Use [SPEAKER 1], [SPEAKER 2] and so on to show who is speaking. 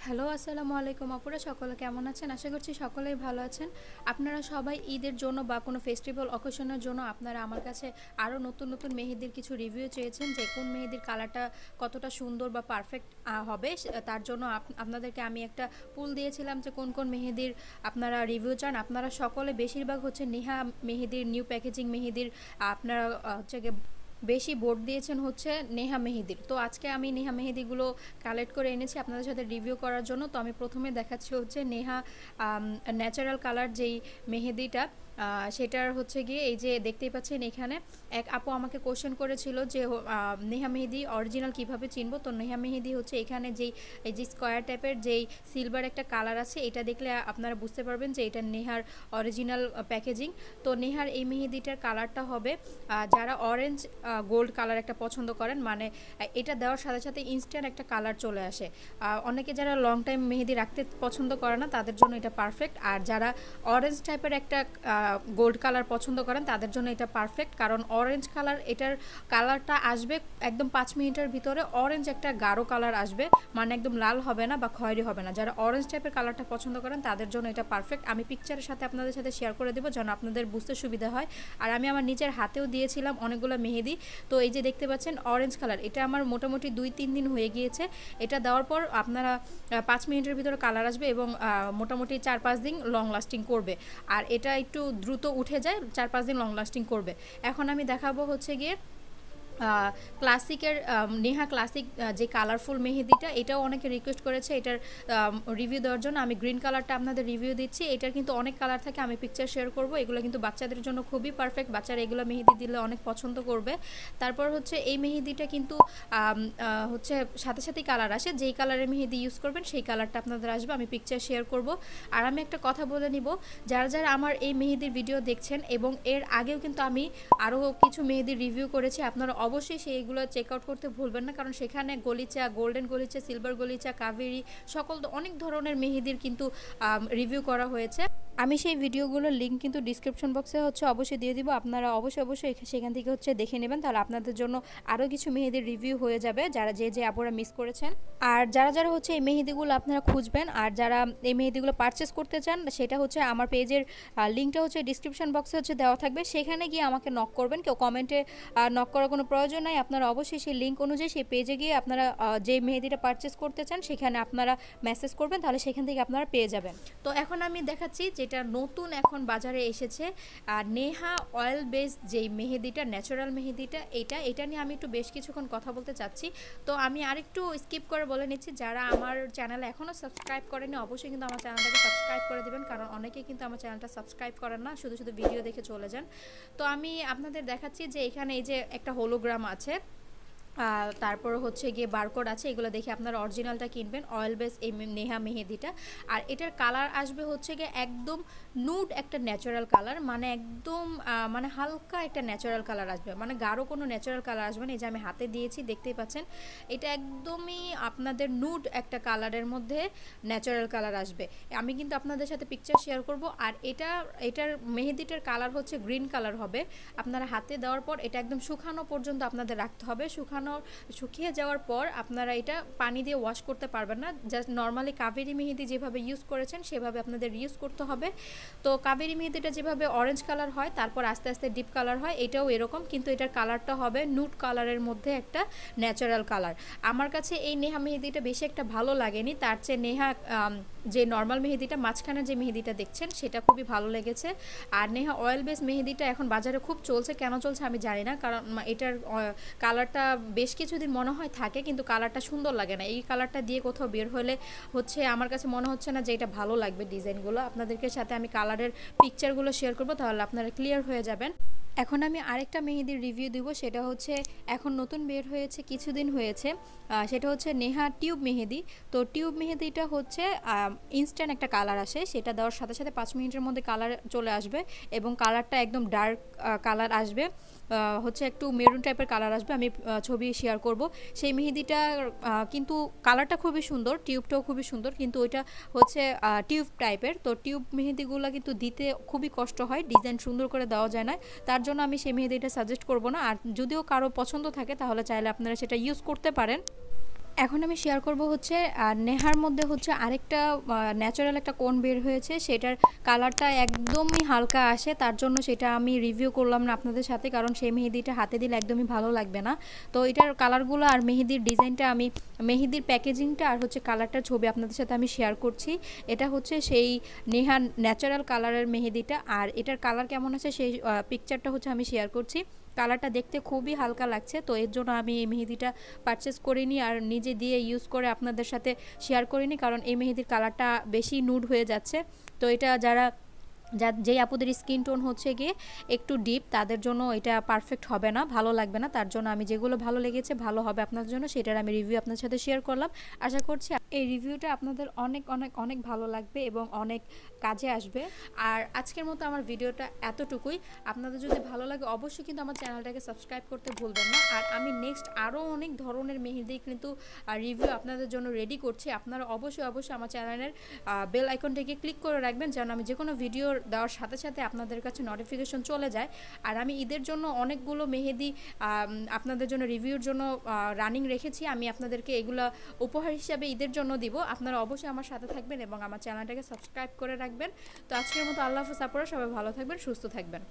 [SPEAKER 1] Hello, আসসালামু আলাইকুম আপুরা, সকলে কেমন আছেন? আশা করছি সকলেই ভালো আছেন। আপনারা সবাই ঈদের জন্য বা কোনো ফেস্টিভ্যাল অকেশনের জন্য আপনারা আমার কাছে আরও নতুন নতুন মেহেদির কিছু রিভিউ চেয়েছেন, যে কোন মেহেদির কালারটা কতটা সুন্দর বা পারফেক্ট হবে। তার জন্য আপনাদেরকে আমি একটা পুল দিয়েছিলাম যে কোন কোন মেহেদির আপনারা রিভিউ চান। আপনারা সকলে বেশিরভাগ হচ্ছে নেহা মেহেদির, নিউ প্যাকেজিং মেহেদির আপনারা হচ্ছে গিয়ে বেশি ভোট দিয়েছেন হচ্ছে নেহা মেহেদির। তো আজকে আমি নেহা মেহেদিগুলো কালেক্ট করে এনেছি আপনাদের সাথে রিভিউ করার জন্য। তো আমি প্রথমে দেখাচ্ছি হচ্ছে নেহা ন্যাচারাল কালার যেই মেহেদিটা, সেটার হচ্ছে গিয়ে এই যে দেখতেই পাচ্ছেন এখানে এক আপু আমাকে কোশ্চেন করেছিল যে নেহা মেহেদি অরিজিনাল কিভাবে চিনবো। তো নেহা মেহেদি হচ্ছে এখানে যেই এই যে স্কোয়ার টাইপের যেই সিলভার একটা কালার আছে, এটা দেখলে আপনারা বুঝতে পারবেন যে এটা নেহার অরিজিনাল প্যাকেজিং। তো নেহার এই মেহেদিটার কালারটা হবে, যারা অরেঞ্জ গোল্ড কালার একটা পছন্দ করেন, মানে এটা দেওয়ার সাথে সাথে ইনস্ট্যান্ট একটা কালার চলে আসে। অনেকে যারা লং টাইম মেহেদি রাখতে পছন্দ করে না তাদের জন্য এটা পারফেক্ট, আর যারা অরেঞ্জ টাইপের একটা গোল্ড কালার পছন্দ করেন তাদের জন্য এটা পারফেক্ট। কারণ অরেঞ্জ কালার, এটার কালারটা আসবে একদম 5 মিনিটের ভিতরে অরেঞ্জ একটা গাঢ় কালার আসবে, মানে একদম লাল হবে না বা খয়েরি হবে না। যারা অরেঞ্জ টাইপের কালারটা পছন্দ করেন তাদের জন্য এটা পারফেক্ট। আমি পিকচারের সাথে আপনাদের সাথে শেয়ার করে দেবো যেন আপনাদের বুঝতে সুবিধা হয়। আর আমি আমার নিজের হাতেও দিয়েছিলাম অনেকগুলো মেহেদি। তো এই যে দেখতে পাচ্ছেন অরেঞ্জ কালার, এটা আমার মোটামুটি 2-3 দিন হয়ে গিয়েছে। এটা দেওয়ার পর আপনারা 5 মিনিটের ভিতরে কালার আসবে এবং মোটামুটি 4-5 দিন লং লাস্টিং করবে। আর এটা একটু দ্রুত উঠে যায়, 4-5 দিন লং লাস্টিং করবে। এখন আমি দেখাবো হচ্ছে গিয়ে ক্লাসিকের নেহা ক্লাসিক যে কালারফুল মেহেদিটা, এটাও অনেকে রিকোয়েস্ট করেছে এটার রিভিউ দেওয়ার জন্য। আমি গ্রিন কালারটা আপনাদের রিভিউ দিচ্ছি। এটার কিন্তু অনেক কালার থাকে, আমি পিকচার শেয়ার করব। এগুলো কিন্তু বাচ্চাদের জন্য খুবই পারফেক্ট, বাচ্চারা এগুলো মেহেদি দিলে অনেক পছন্দ করবে। তারপর হচ্ছে এই মেহেদিটা কিন্তু হচ্ছে সাথে সাথেই কালার আসে, যেই কালারের মেহেদি ইউজ করবেন সেই কালারটা আপনাদের আসবে। আমি পিকচার শেয়ার করব। আর আমি একটা কথা বলে নিব, যারা যারা আমার এই মেহেদির ভিডিও দেখছেন এবং এর আগেও কিন্তু আমি আরও কিছু মেহেদির রিভিউ করেছি, আপনারা অবশ্যই সেইগুলো চেক আউট করতে ভুলবেন না। কারণ সেখানে গলিচা, গোল্ডেন গলিচা, সিলভার গলিচা, কাবেরি, সকল অনেক ধরনের মেহেদির কিন্তু রিভিউ করা হয়েছে। আমি সেই ভিডিওগুলোর লিঙ্ক কিন্তু ডিসক্রিপশন বক্সে হচ্ছে অবশ্যই দিয়ে দিব। আপনারা অবশ্যই সেখান থেকে হচ্ছে দেখে নেবেন, তাহলে আপনাদের জন্য আরও কিছু মেহেদির রিভিউ হয়ে যাবে যারা যে আপুরা মিস করেছেন। আর যারা যারা হচ্ছে এই মেহেদিগুলো আপনারা খুঁজবেন আর যারা এই মেহেদিগুলো পারচেস করতে চান, সেটা হচ্ছে আমার পেজের লিঙ্কটা হচ্ছে ডিসক্রিপশন বক্সে হচ্ছে দেওয়া থাকবে, সেখানে গিয়ে আমাকে নক করবেন। কেউ কমেন্টে নক করার কোনো প্রয়োজন নাই। আপনারা অবশ্যই সেই লিঙ্ক অনুযায়ী সেই পেজে গিয়ে আপনারা যে মেহেদিটা পারচেস করতে চান সেখানে আপনারা মেসেজ করবেন, তাহলে সেখান থেকে আপনারা পেয়ে যাবেন। তো এখন আমি দেখাচ্ছি যেটা নতুন এখন বাজারে এসেছে, নেহা অয়েল বেসড যেই মেহেদিটা, ন্যাচারাল মেহেদিটা, এটা নিয়ে আমি একটু বেশ কিছুক্ষণ কথা বলতে চাচ্ছি। তো আমি আরেকটু স্কিপ করে বলে নিচ্ছি, যারা আমার চ্যানেলে এখনও সাবস্ক্রাইব করেনি অবশ্যই কিন্তু আমার চ্যানেলটাকে সাবস্ক্রাইব করে দেবেন, কারণ অনেকেই কিন্তু আমার চ্যানেলটা সাবস্ক্রাইব করেন না, শুধু শুধু ভিডিও দেখে চলে যান। তো আমি আপনাদের দেখাচ্ছি যে এখানে এই যে একটা হোলোগ্রাম আছে, তারপর হচ্ছে গিয়ে বারকোড আছে, এগুলো দেখে আপনারা অরিজিনালটা কিনবেন, অয়েল বেস এই নেহা মেহেদিটা। আর এটার কালার আসবে হচ্ছে গিয়ে একদম নুড একটা ন্যাচারাল কালার, মানে একদম মানে হালকা একটা ন্যাচারাল কালার আসবে, মানে গাঢ় কোনো ন্যাচারাল কালার আসবে না। এই যে আমি হাতে দিয়েছি দেখতেই পাচ্ছেন, এটা একদমই আপনাদের নুড একটা কালারের মধ্যে ন্যাচারাল কালার আসবে। আমি কিন্তু আপনাদের সাথে পিকচার শেয়ার করব। আর এটার মেহেদিটার কালার হচ্ছে গ্রিন কালার হবে। আপনারা হাতে দেওয়ার পর এটা একদম শুকানো পর্যন্ত আপনাদের রাখতে হবে। শুকিয়ে যাওয়ার পর আপনারা এটা পানি দিয়ে ওয়াশ করতে পারবেন না, জাস্ট নর্মালি কাবেরি মেহেদি যেভাবে ইউজ করেছেন সেভাবে আপনাদের ইউজ করতে হবে। তো কাবেরি মেহেদিটা যেভাবে অরেঞ্জ কালার হয় তারপর আস্তে আস্তে ডিপ কালার হয়, এটাও এরকম, কিন্তু এটার কালারটা হবে নুড কালারের মধ্যে একটা ন্যাচারাল কালার। আমার কাছে এই নেহা মেহেদিটা বেশি একটা ভালো লাগেনি, তার চেয়ে নেহা যে নর্মাল মেহেদিটা মাঝখানে যে মেহেদিটা দেখছেন সেটা খুবই ভালো লেগেছে। আর নেহা অয়েল বেস মেহেদিটা এখন বাজারে খুব চলছে, কেন চলছে আমি জানি না, কারণ এটার কালারটা বেশ কিছুদিন মনে হয় থাকে, কিন্তু কালারটা সুন্দর লাগে না। এই কালারটা দিয়ে কোথাও বের হলে হচ্ছে আমার কাছে মনে হচ্ছে না যে এটা ভালো লাগবে ডিজাইনগুলো। আপনাদেরকে সাথে আমি কালারের পিকচারগুলো শেয়ার করবো, তাহলে আপনারা ক্লিয়ার হয়ে যাবেন। এখন আমি আরেকটা মেহেদির রিভিউ দিব, সেটা হচ্ছে এখন নতুন বের হয়েছে, কিছুদিন হয়েছে, সেটা হচ্ছে নেহা টিউব মেহেদি। তো টিউব মেহেদিটা হচ্ছে ইনস্ট্যান্ট একটা কালার আসে, সেটা দেওয়ার সাথে সাথে 5 মিনিটের মধ্যে কালার চলে আসবে এবং কালারটা একদম ডার্ক কালার আসবে, হচ্ছে একটু মেরুন টাইপের কালার আসবে। আমি ছবি শেয়ার করব। সেই মেহেদিটা কিন্তু কালারটা খুবই সুন্দর, টিউবটাও খুবই সুন্দর, কিন্তু ওইটা হচ্ছে টিউব টাইপের। তো টিউব মেহেদিগুলো কিন্তু দিতে খুবই কষ্ট হয়, ডিজাইন সুন্দর করে দেওয়া যায় না, তার জন্য আমি সেই মেহেদিটা সাজেস্ট করব না। আর যদিও কারো পছন্দ থাকে তাহলে চাইলে আপনারা সেটা ইউজ করতে পারেন। এখন আমি শেয়ার করব হচ্ছে নেহার মধ্যে হচ্ছে আরেকটা ন্যাচারাল একটা কোন বের হয়েছে, সেটার কালারটা একদমই হালকা আসে, তার জন্য সেটা আমি রিভিউ করলাম না আপনাদের সাথে, কারণ সেই মেহেদিটা হাতে দিলে একদমই ভালো লাগবে না। তো এটার কালারগুলো আর মেহেদির ডিজাইনটা আমি, মেহেদির প্যাকেজিংটা আর হচ্ছে কালারটার ছবি আপনাদের সাথে আমি শেয়ার করছি। এটা হচ্ছে সেই নেহার ন্যাচারাল কালারের মেহেদিটা, আর এটার কালার কেমন আছে সেই পিকচারটা হচ্ছে আমি শেয়ার করছি। কালারটা দেখতে খুবই হালকা লাগছে, তো এর জন্য আমি এই মেহেদিটা পারচেস করিনি আর নিজে দিয়ে ইউজ করে আপনাদের সাথে শেয়ার করিনি, কারণ এই মেহেদির কালারটা বেশি নুড হয়ে যাচ্ছে। তো এটা যারা যেই আপুদের স্কিন টোন হচ্ছে গিয়ে একটু ডিপ, তাদের জন্য এটা পারফেক্ট হবে না, ভালো লাগবে না। তার জন্য আমি যেগুলো ভালো লেগেছে, ভালো হবে আপনাদের জন্য, সেটার আমি রিভিউ আপনাদের সাথে শেয়ার করলাম। আশা করছি এই রিভিউটা আপনাদের অনেক অনেক অনেক ভালো লাগবে এবং অনেক কাজে আসবে। আর আজকের মতো আমার ভিডিওটা এতটুকুই। আপনাদের যদি ভালো লাগে অবশ্যই কিন্তু আমার চ্যানেলটাকে সাবস্ক্রাইব করতে ভুলবেন না। আর আমি নেক্সট আরও অনেক ধরনের মেহেদি কিন্তু রিভিউ আপনাদের জন্য রেডি করছি। আপনারা অবশ্যই অবশ্যই আমার চ্যানেলের বেল আইকনটাকে ক্লিক করে রাখবেন, যেন আমি যে কোনো ভিডিও দেওয়ার সাথে সাথে আপনাদের কাছে নোটিফিকেশন চলে যায়। আর আমি ঈদের জন্য অনেকগুলো মেহেদি আপনাদের জন্য রিভিউর জন্য রানিং রেখেছি, আমি আপনাদেরকে এগুলো উপহার হিসাবে ঈদের জন্য দিব। আপনারা অবশ্যই আমার সাথে থাকবেন এবং আমার চ্যানেলটাকে সাবস্ক্রাইব করে রাখবেন। তো আজকের মতো আল্লাহ হাফেজ আপুরা, সবাই ভালো থাকবেন, সুস্থ থাকবেন।